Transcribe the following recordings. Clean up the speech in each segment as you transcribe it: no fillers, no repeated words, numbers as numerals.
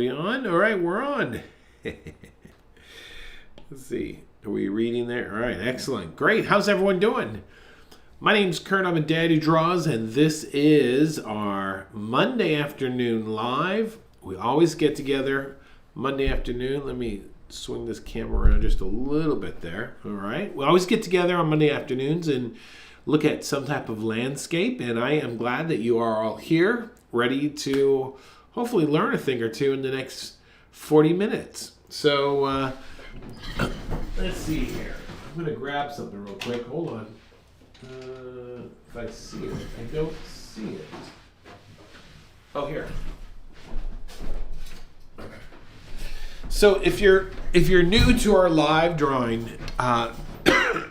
we on? All right, we're on. Let's see. Are we reading there? All right, excellent. Great. How's everyone doing? My name's Kurt. I'm a dad who draws, and this is our Monday afternoon live. We always get together Monday afternoon. Let me swing this camera around just a little bit there. All right. We always get together on Monday afternoons and look at some type of landscape, and I am glad that you are all here, ready to hopefully learn a thing or two in the next 40 minutes. So let's see here. I'm going to grab something real quick. Hold on. If I see it, I don't see it. Oh, here. So if you're new to our live drawing,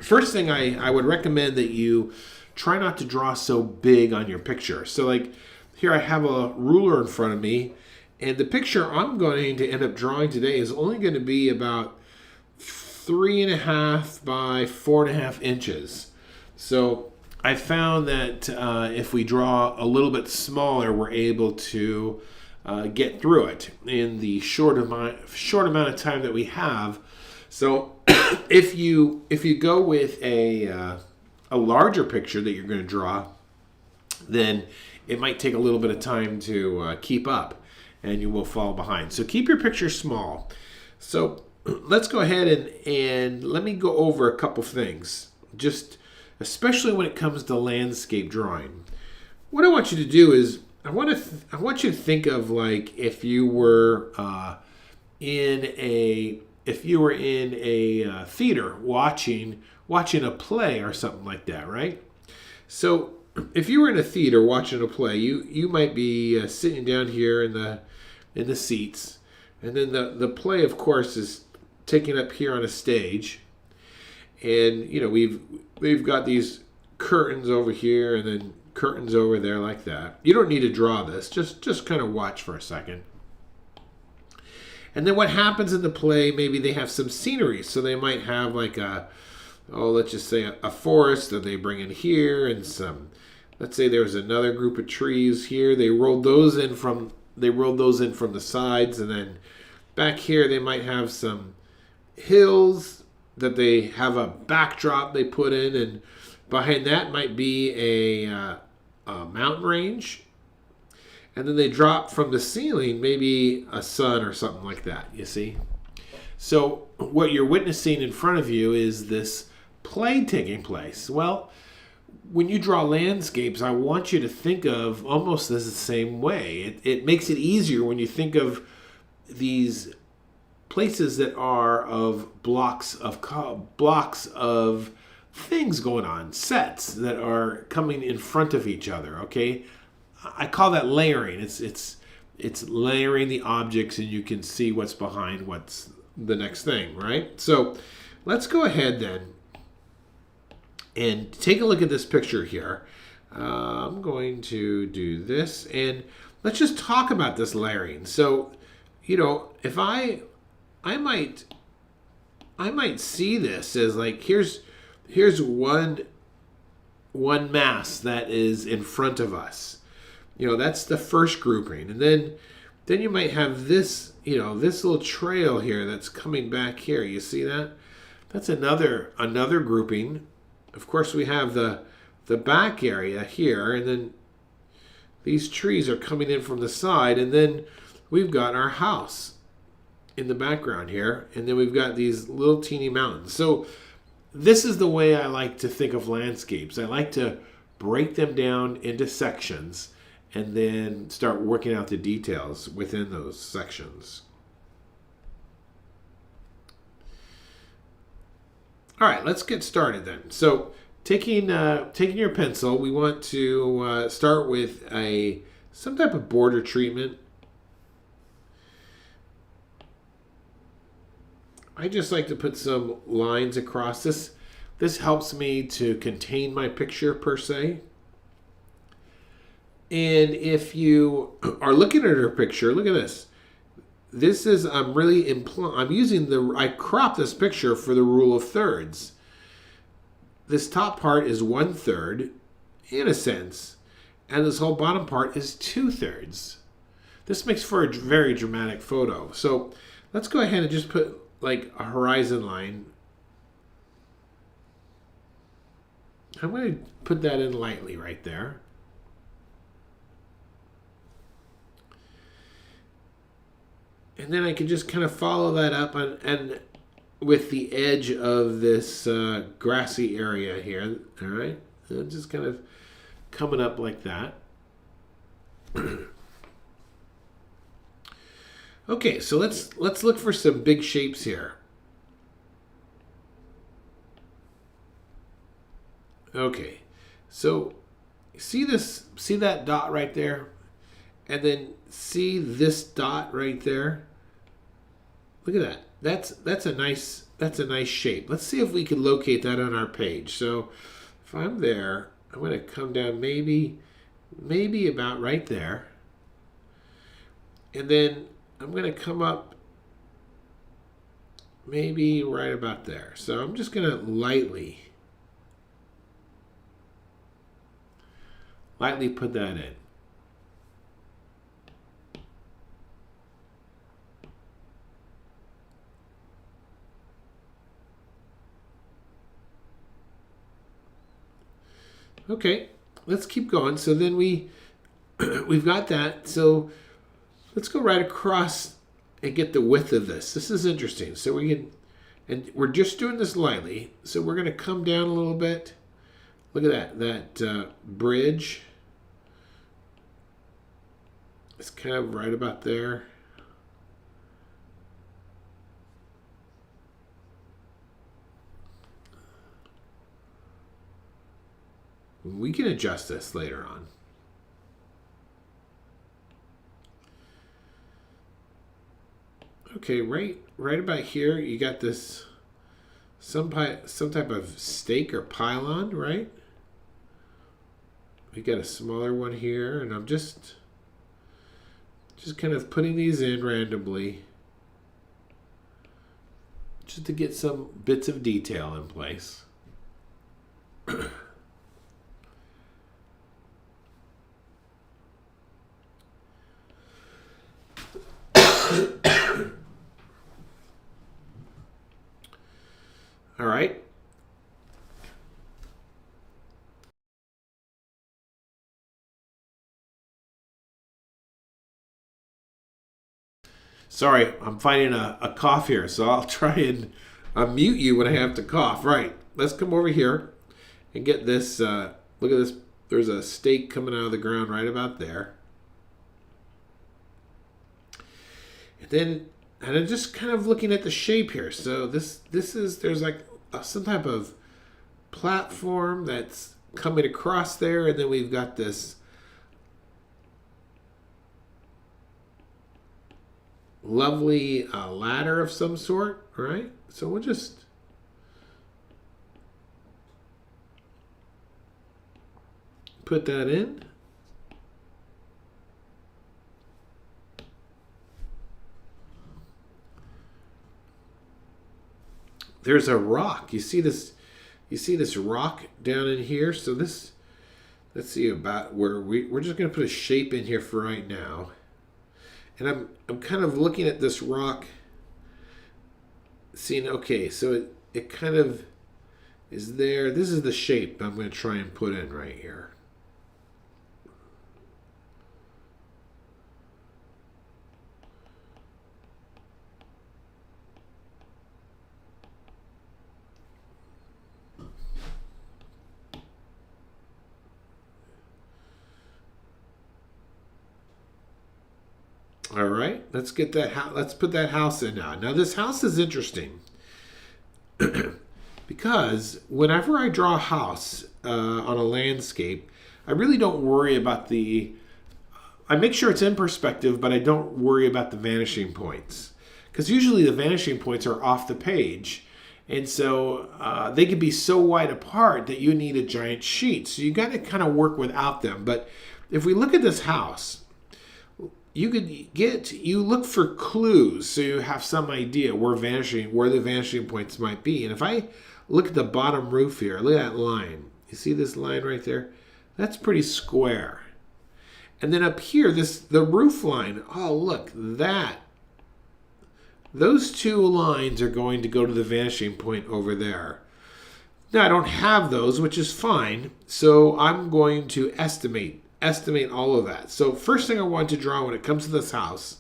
first thing I would recommend that you try not to draw so big on your picture. So like here I have a ruler in front of me, and the picture I'm going to end up drawing today is only going to be about 3.5 by 4.5 inches. So I found that if we draw a little bit smaller, we're able to get through it in the short amount of time that we have. So if you go with a larger picture that you're going to draw, then it might take a little bit of time to keep up, and you will fall behind. So keep your picture small. So let's go ahead and let me go over a couple things, just especially when it comes to landscape drawing. What I want you to do is I want you to think of like if you were in a theater watching a play or something like that, right? So if you were in a theater watching a play, you might be sitting down here in the seats, and then the play, of course, is taken up here on a stage, and you know we've got these curtains over here and then curtains over there like that. You don't need to draw this. Just kind of watch for a second. And then what happens in the play, maybe they have some scenery. So they might have like let's just say a forest that they bring in here, and let's say there was another group of trees here. They rolled those in from the sides, and then back here they might have some hills that they have a backdrop they put in, and behind that might be a mountain range, and then they drop from the ceiling maybe a sun or something like that, you see? So what you're witnessing in front of you is this play taking place. Well, when you draw landscapes, I want you to think of almost this the same way. It makes it easier when you think of these places that are of blocks of things going on, sets that are coming in front of each other, okay? I call that layering. It's layering the objects, and you can see what's behind what's the next thing, right? So let's go ahead then and take a look at this picture here. I'm going to do this, and let's just talk about this layering. So, you know, if I might see this as like here's one mass that is in front of us. You know, that's the first grouping, and then you might have this, you know, this little trail here that's coming back here. You see that? That's another grouping. Of course, we have the back area here, and then these trees are coming in from the side, and then we've got our house in the background here, and then we've got these little teeny mountains. So this is the way I like to think of landscapes. I like to break them down into sections and then start working out the details within those sections. All right, let's get started then. So taking your pencil, we want to start with some type of border treatment. I just like to put some lines across this. This helps me to contain my picture per se. And if you are looking at her picture, look at this. This is, I cropped this picture for the rule of thirds. This top part is 1/3, in a sense, and this whole bottom part is 2/3. This makes for a very dramatic photo. So let's go ahead and just put like a horizon line. I'm going to put that in lightly right there. And then I can just kind of follow that up and with the edge of this grassy area here. All right, and just kind of coming up like that. Okay, so let's look for some big shapes here. Okay, so see that dot right there, and then see this dot right there. Look at that. That's a nice shape. Let's see if we can locate that on our page. So if I'm there, I'm going to come down maybe about right there, and then I'm going to come up maybe right about there. So I'm just going to lightly put that in. Okay, let's keep going. So then we've got that. So let's go right across and get the width of this. This is interesting. So and we're just doing this lightly. So we're going to come down a little bit. Look at that bridge. It's kind of right about there. We can adjust this later on. Okay, right about here, you got this some type of stake or pylon, right? We got a smaller one here, and I'm just kind of putting these in randomly, just to get some bits of detail in place. All right. Sorry, I'm fighting a cough here, so I'll try and mute you when I have to cough. Right. Let's come over here and get this. Look at this. There's a stake coming out of the ground right about there. And I'm just kind of looking at the shape here. So there's like some type of platform that's coming across there, and then we've got this lovely ladder of some sort, right? So we'll just put that in. There's a rock. You see this rock down in here? So this, let's see about where we're just going to put a shape in here for right now. And I'm kind of looking at this rock, seeing, okay, so it kind of is there. This is the shape I'm going to try and put in right here. All right, let's get that. Let's put that house in now. Now this house is interesting because whenever I draw a house on a landscape, I really don't worry about I make sure it's in perspective, but I don't worry about the vanishing points, because usually the vanishing points are off the page, and so they can be so wide apart that you need a giant sheet. So you got to kind of work without them. But if we look at this house, you look for clues so you have some idea where the vanishing points might be. And if I look at the bottom roof here, look at that line. You see this line right there? That's pretty square. And then up here, the roof line. Oh, look, that. Those two lines are going to go to the vanishing point over there. Now, I don't have those, which is fine. So I'm going to estimate all of that. So first thing I want to draw when it comes to this house,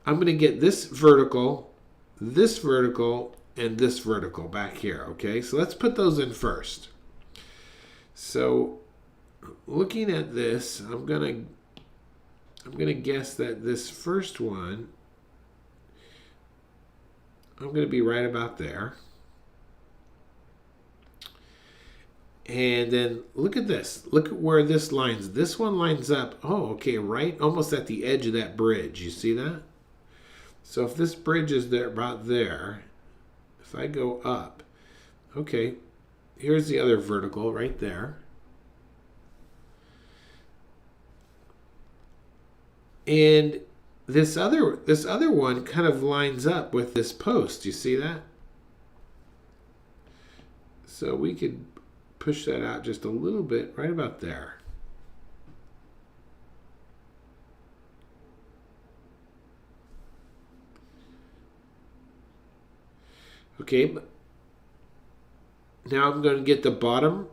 I'm going to get this vertical, and this vertical back here. Okay, so let's put those in first. So looking at this, I'm gonna guess that this first one, I'm gonna be right about there. And then look at this. Look at where this lines. This one lines up. Oh, okay, right almost at the edge of that bridge. You see that? So if this bridge is there about there, if I go up, okay, here's the other vertical right there. And this other one kind of lines up with this post. You see that? So we could push that out just a little bit, right about there. Okay, now I'm going to get the bottom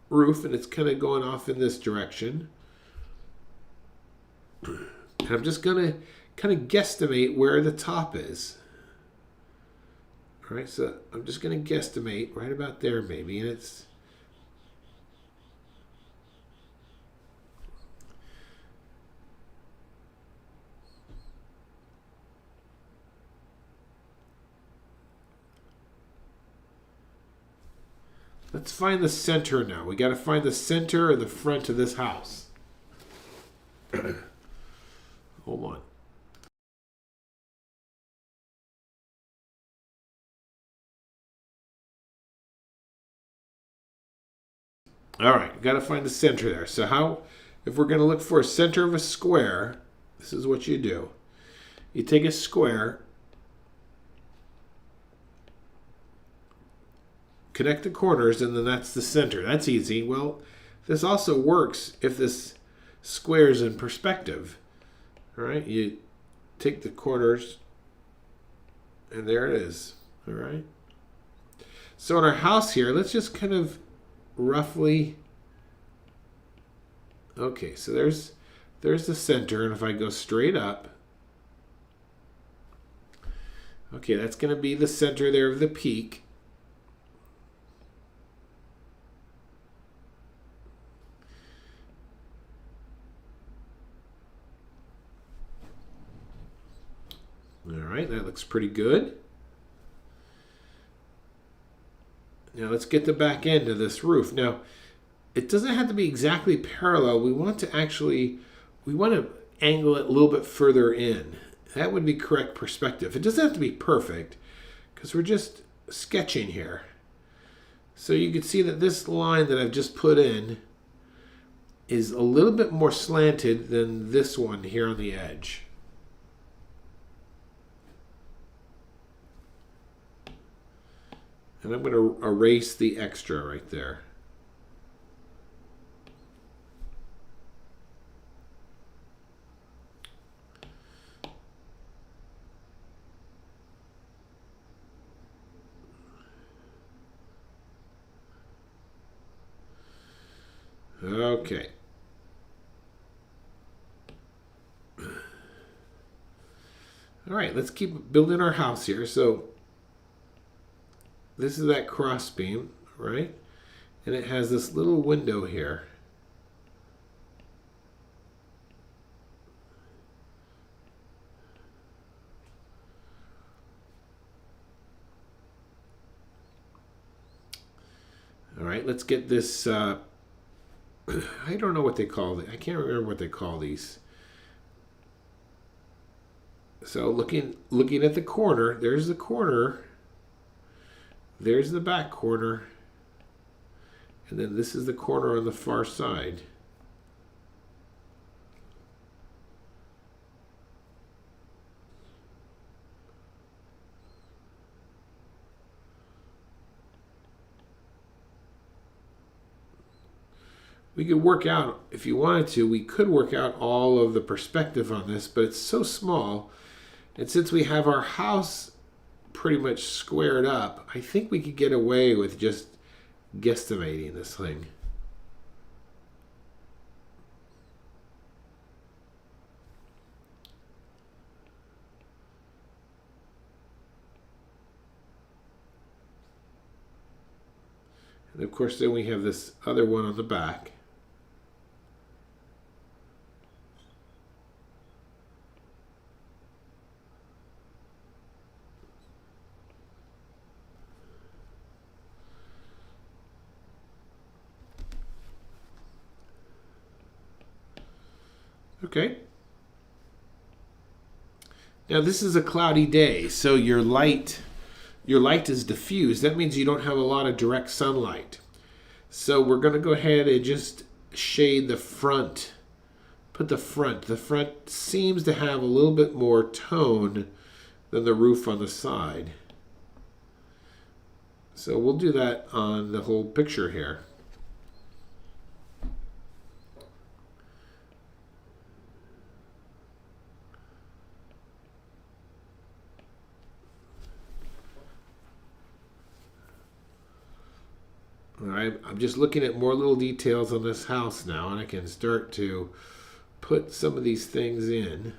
roof, and it's kind of going off in this direction. And I'm just going to kind of guesstimate where the top is. All right, so I'm just going to guesstimate right about there maybe, and it's... Let's find the center now. We got to find the center of the front of this house. Hold on. All right, got to find the center there. So how, if we're going to look for a center of a square, this is what you do. You take a square, connect the corners, and then that's the center. That's easy. Well, this also works if this square is in perspective. All right, you take the corners, and there it is. All right. So in our house here, let's just kind of roughly... Okay, so there's the center, and if I go straight up, okay, that's going to be the center there of the peak. All right, that looks pretty good. Now let's get the back end of this roof. Now, it doesn't have to be exactly parallel. We want to angle it a little bit further in. That would be correct perspective. It doesn't have to be perfect because we're just sketching here. So you can see that this line that I've just put in is a little bit more slanted than this one here on the edge. And I'm going to erase the extra right there. Okay. All right, let's keep building our house here. So this is that cross beam, right? And it has this little window here. All right, let's get this, I don't know what they call it. I can't remember what they call these. So looking at the corner, there's the corner. There's the back corner. And then this is the corner on the far side. We could work out, if you wanted to, we could work out all of the perspective on this, but it's so small. And since we have our house pretty much squared up, I think we could get away with just guesstimating this thing. And of course, then we have this other one on the back. Okay. Now this is a cloudy day, so your light is diffused. That means you don't have a lot of direct sunlight. So we're going to go ahead and just shade the front. Put the front. The front seems to have a little bit more tone than the roof on the side. So we'll do that on the whole picture here. All right, I'm just looking at more little details on this house now, and I can start to put some of these things in.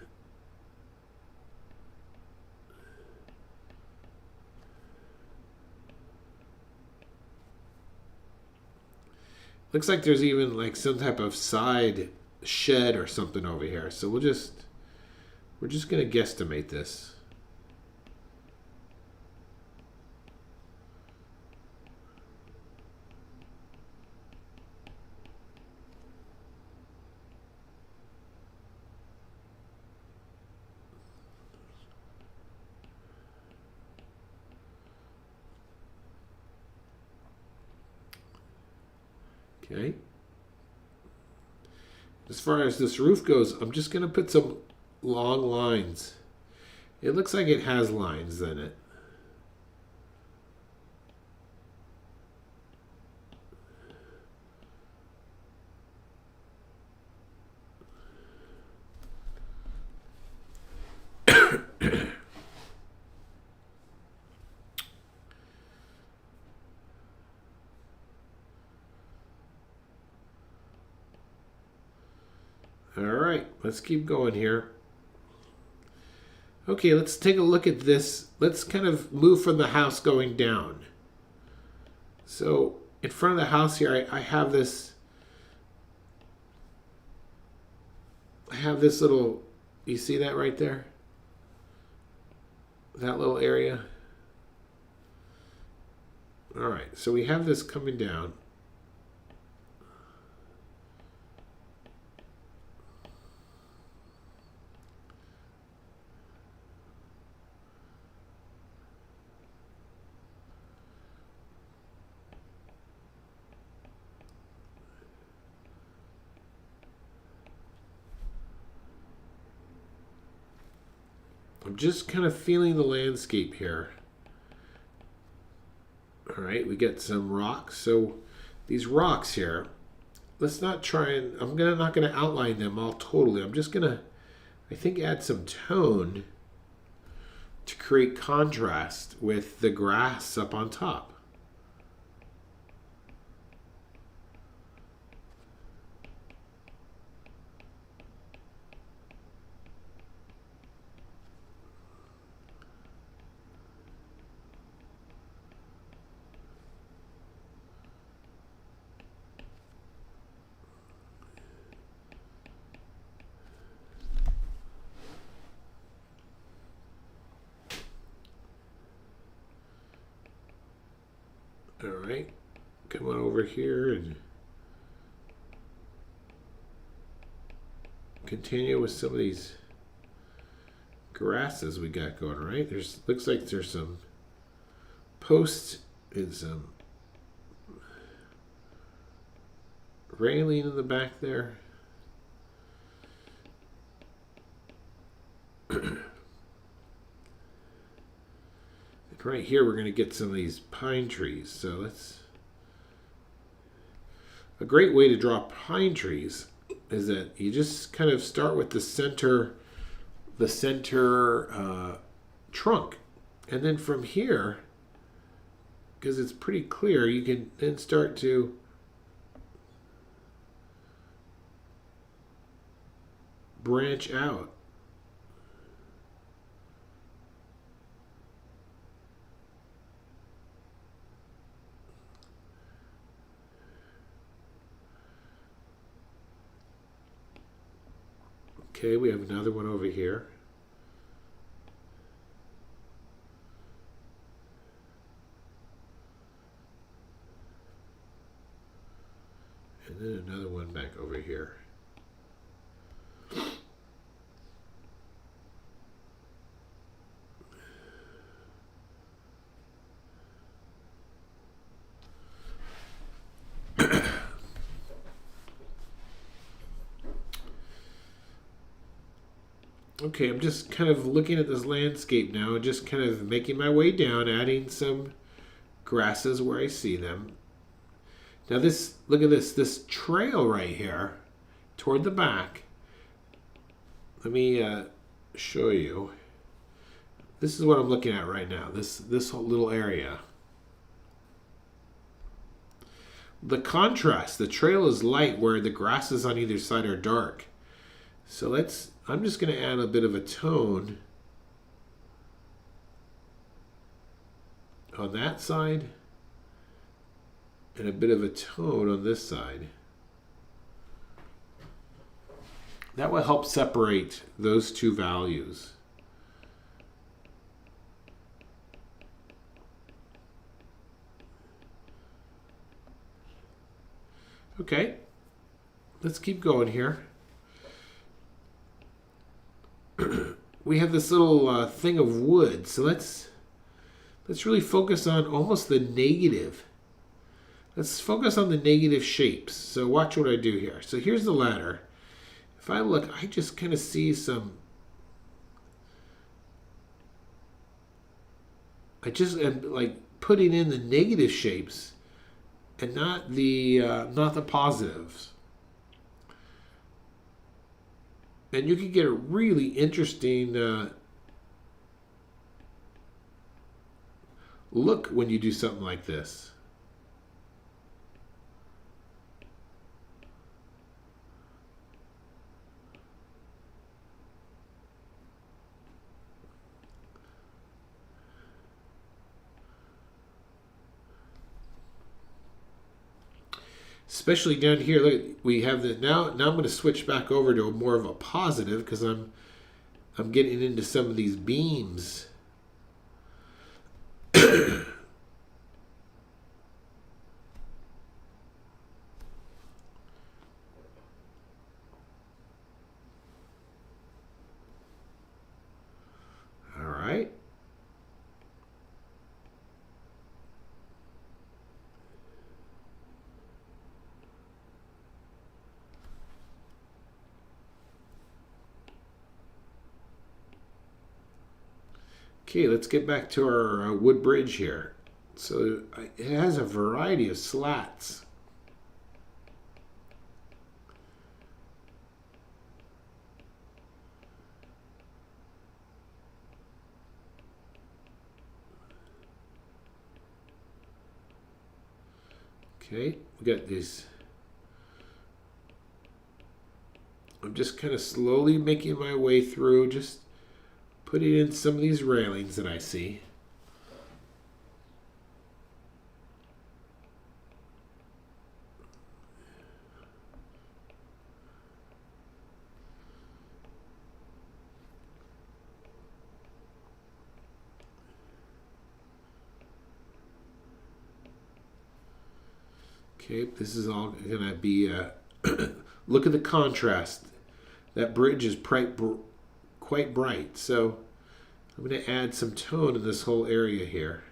Looks like there's even like some type of side shed or something over here. So we're just going to guesstimate this. Okay. As far as this roof goes, I'm just going to put some long lines. It looks like it has lines in it. All right, let's keep going here. Okay, let's take a look at this. Let's kind of move from the house going down. So in front of the house here, I have this little, you see that right there? That little area? All right, so we have this coming down. I'm just kind of feeling the landscape here. All right, we get some rocks. So these rocks here, let's not try and, not gonna outline them all totally. I'm just gonna, I think, add some tone to create contrast with the grass up on top. All right, come on over here and continue with some of these grasses we got going, right? Looks like there's some posts and some railing in the back there. Right here we're going to get some of these pine trees. So let's, a great way to draw pine trees is that you just kind of start with the center trunk, and then from here, because it's pretty clear, you can then start to branch out. Okay, we have another one over here. And then another one back over here. Okay, I'm just kind of looking at this landscape now and just kind of making my way down, adding some grasses where I see them. Now look at this trail right here toward the back. Let me show you. This is what I'm looking at right now, this whole little area. The contrast, the trail is light where the grasses on either side are dark. So I'm just going to add a bit of a tone on that side and a bit of a tone on this side. That will help separate those two values. Okay, let's keep going here. We have this little thing of wood, so let's really focus on almost the negative. Let's focus on the negative shapes. So watch what I do here. So here's the ladder. If I look, I just kind of see I just am like putting in the negative shapes and not the positives. And you can get a really interesting look when you do something like this. Especially down here, look, we have the now I'm going to switch back over to more of a positive because I'm getting into some of these beams. All right. Okay, let's get back to our wood bridge here. So it has a variety of slats. Okay, we got these. I'm just kind of slowly making my way through, just putting in some of these railings that I see. Okay, this is all going to be, look at the contrast. That bridge is quite bright, so I'm going to add some tone in this whole area here.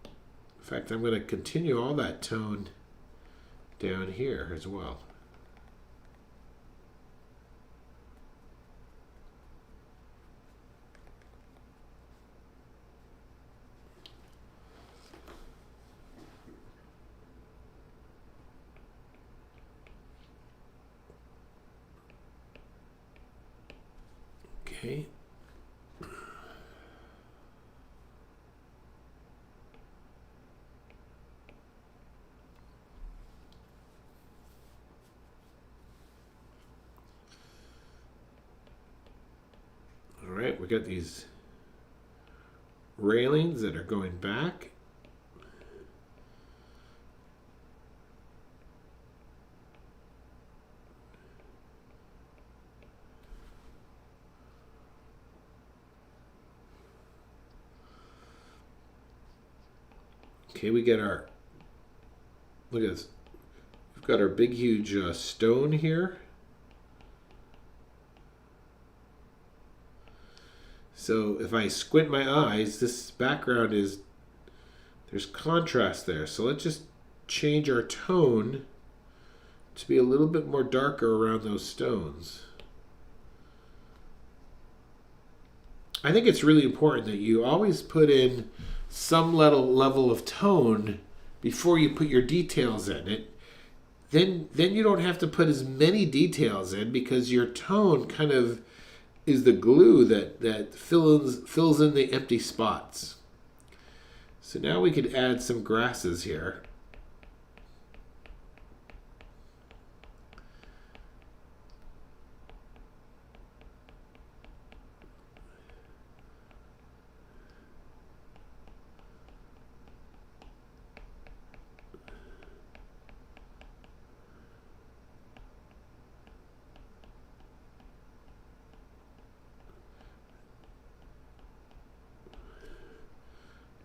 In fact, I'm going to continue all that tone down here as well. Okay. All right, we got these railings that are going back. Okay, we get our, look at this. We've got our big, huge stone here. So if I squint my eyes, this background is, there's contrast there. So let's just change our tone to be a little bit more darker around those stones. I think it's really important that you always put in some level of tone before you put your details in it. Then you don't have to put as many details in, because your tone kind of is the glue that fills in the empty spots. So now we could add some grasses here.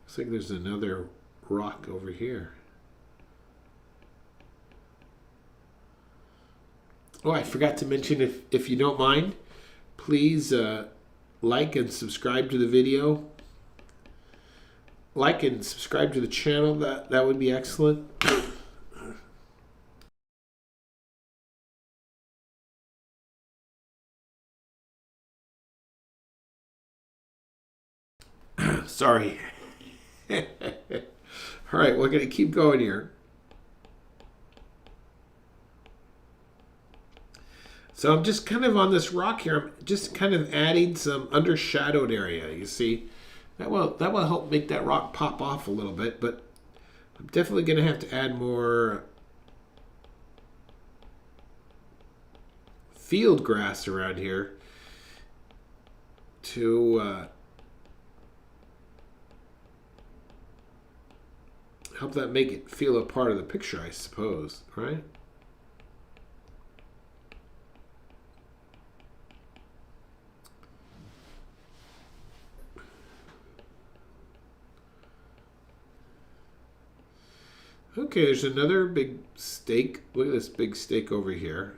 Looks like there's another rock over here. Oh, I forgot to mention, if you don't mind, please like and subscribe to the video. Like and subscribe to the channel. That would be excellent. Sorry. All right, we're going to keep going here. So I'm just kind of on this rock here. I'm just kind of adding some undershadowed area. You see, that will help make that rock pop off a little bit. But I'm definitely going to have to add more field grass around here to help that make it feel a part of the picture, I suppose, right? Okay, there's another big stake. Look at this big stake over here.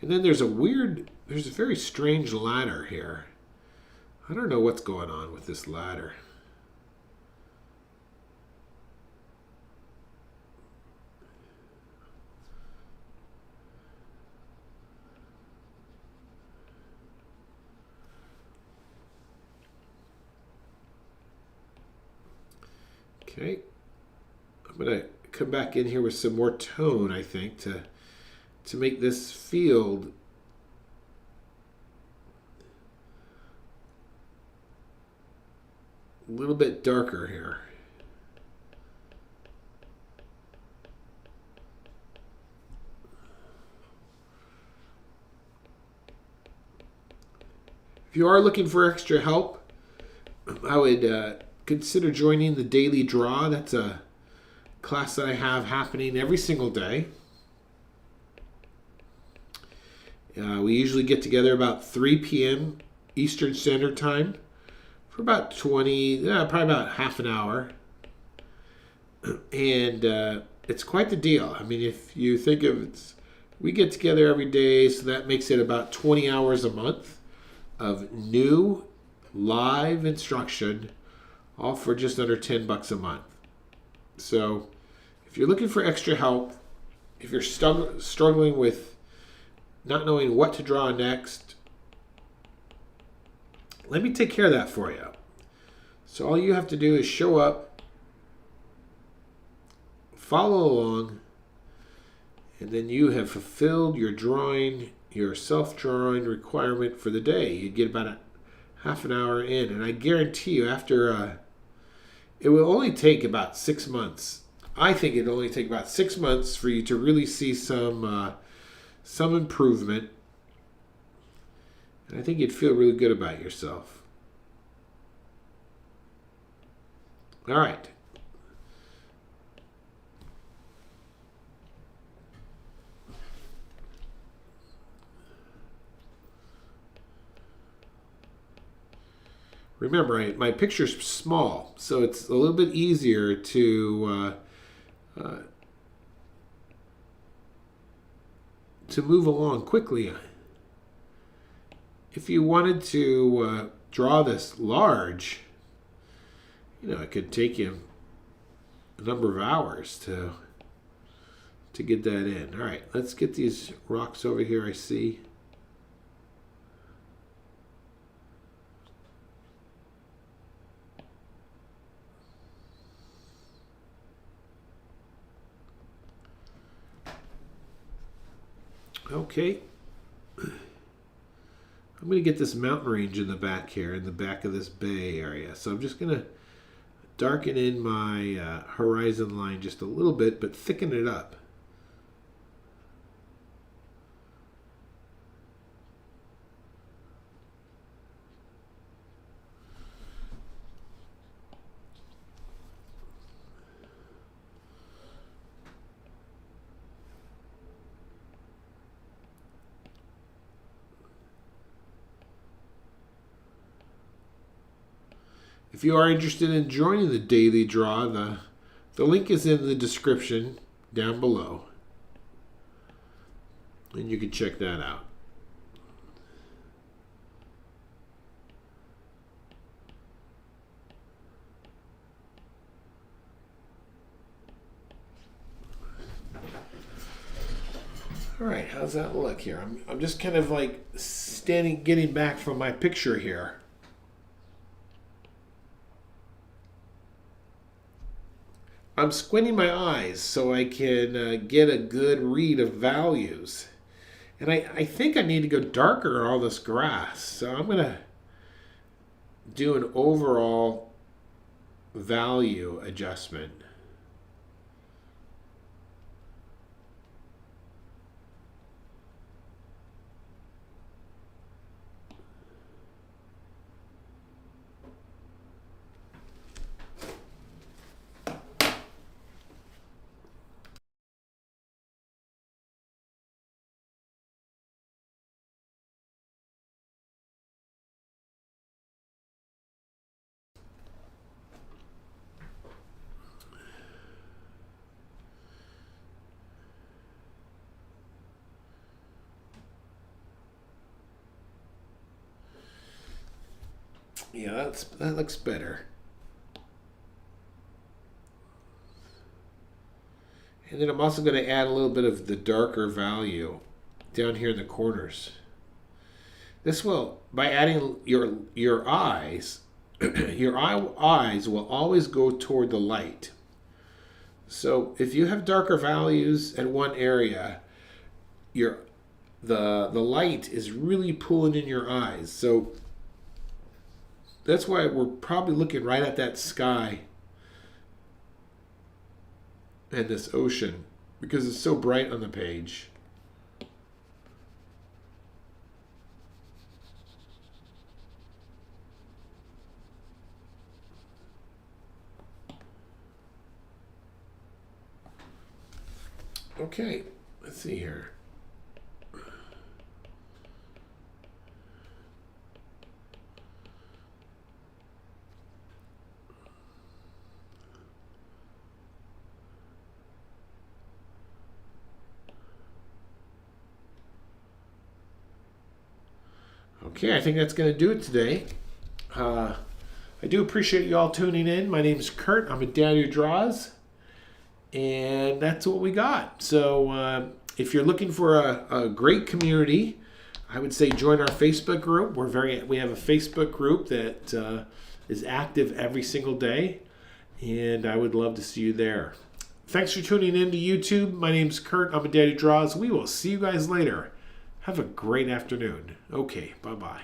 And then there's a very strange ladder here. I don't know what's going on with this ladder. Okay, I'm going to come back in here with some more tone, I think, to make this field a little bit darker here. If you are looking for extra help, I would consider joining the Daily Draw. That's a class that I have happening every single day. We usually get together about 3 p.m. Eastern Standard Time for about probably about half an hour. And it's quite the deal. I mean, if you think of it, we get together every day, so that makes it about 20 hours a month of new live instruction, all for just under $10 a month. So if you're looking for extra help, if you're struggling with not knowing what to draw next, let me take care of that for you. So all you have to do is show up, follow along, and then you have fulfilled your drawing your self-drawing requirement for the day. You'd get about a half an hour in, and I guarantee you after it will only take about 6 months. I think it'll only take about 6 months for you to really see some improvement. And I think you'd feel really good about yourself. All right. Remember, my picture's small, so it's a little bit easier to move along quickly. If you wanted to draw this large, it could take you a number of hours to get that in. All right, let's get these rocks over here. I see. Okay. I'm going to get this mountain range in the back here, in the back of this bay area. So I'm just going to darken in my horizon line just a little bit, but thicken it up. If you are interested in joining the daily draw, the link is in the description down below. And you can check that out. All right, how's that look here? I'm just kind of like getting back from my picture here. I'm squinting my eyes so I can get a good read of values. And I think I need to go darker on all this grass. So I'm going to do an overall value adjustment. Yeah, that looks better. And then I'm also going to add a little bit of the darker value down here in the corners. This will, by adding your eyes, your eyes will always go toward the light. So if you have darker values at one area, the light is really pulling in your eyes. So that's why we're probably looking right at that sky and this ocean, because it's so bright on the page. Okay, let's see here. Okay, I think that's going to do it today. I do appreciate you all tuning in. My name is Kurt. I'm a dad who draws. And that's what we got. So if you're looking for a great community, I would say join our Facebook group. We have a Facebook group that is active every single day. And I would love to see you there. Thanks for tuning in to YouTube. My name's Kurt. I'm a dad who draws. We will see you guys later. Have a great afternoon. Okay, bye-bye.